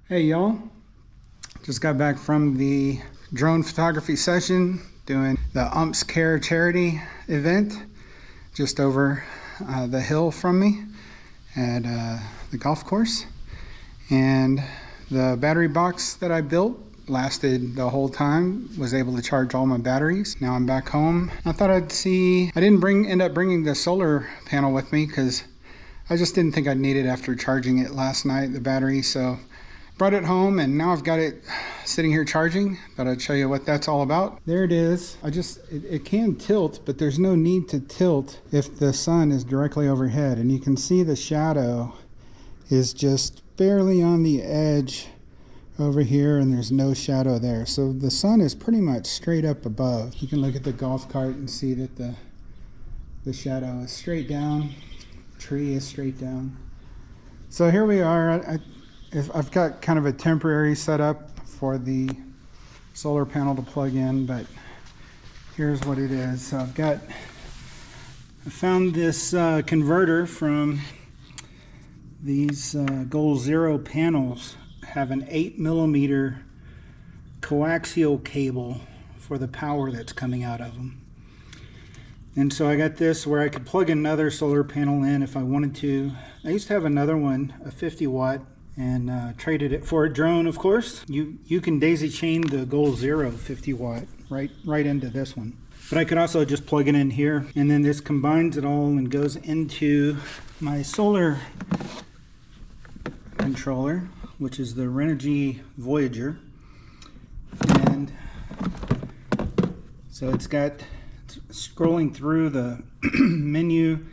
Hey y'all, just got back from the drone photography session doing the Umps Care charity event just over the hill from me at the golf course. And the battery box that I built lasted the whole time, was able to charge all my batteries. Now I'm back home. I thought I'd see, I didn't end up bringing the solar panel with me because I just didn't think I'd need it after charging it last night, the battery. So brought it home and now I've got it sitting here charging. Thought I'd show you what that's all about. There it is. It can tilt, but there's no need to tilt if the sun is directly overhead. And you can see the shadow is just barely on the edge over here, and there's no shadow there. So the sun is pretty much straight up above. You can look at the golf cart and see that the shadow is straight down. Tree is straight down. So here we are. I've got kind of a temporary setup for the solar panel to plug in, but here's what it is. So I found this converter from these Goal Zero panels. Have an 8mm coaxial cable for the power that's coming out of them. And so I got this where I could plug another solar panel in if I wanted to. I used to have another one, a 50 watt, and traded it for a drone, of course. You can daisy chain the Goal Zero 50 watt right into this one. But I could also just plug it in here, and then this combines it all and goes into my solar controller, which is the Renogy Voyager. And so it's scrolling through the menu,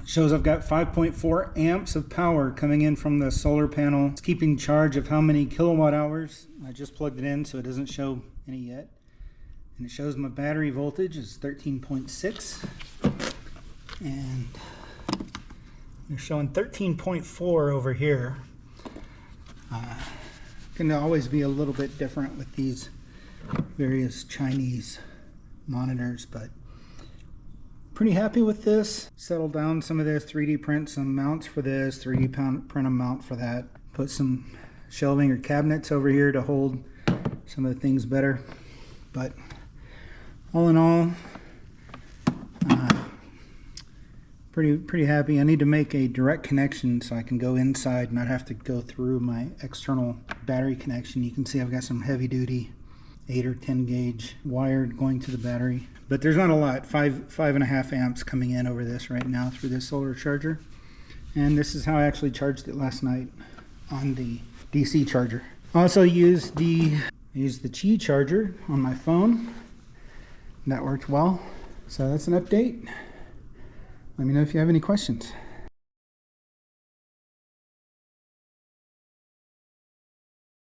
shows I've got 5.4 amps of power coming in from the solar panel. It's keeping charge of how many kilowatt hours. I just plugged it in, so it doesn't show any yet. And it shows my battery voltage is 13.6. And they're showing 13.4 over here. Can always be a little bit different with these various Chinese monitors, but pretty happy with this. Settled down some of this, 3D print some mounts for this, 3D print a mount for that. Put some shelving or cabinets over here to hold some of the things better. But all in all, pretty happy. I need to make a direct connection so I can go inside and not have to go through my external battery connection. You can see I've got some heavy duty 8 or 10 gauge wired going to the battery, but there's not a lot. 5.5 amps coming in over this right now through this solar charger. And this is how I actually charged it last night on the DC charger. I also used the Qi charger on my phone. That worked well. So that's an update. Let me know if you have any questions.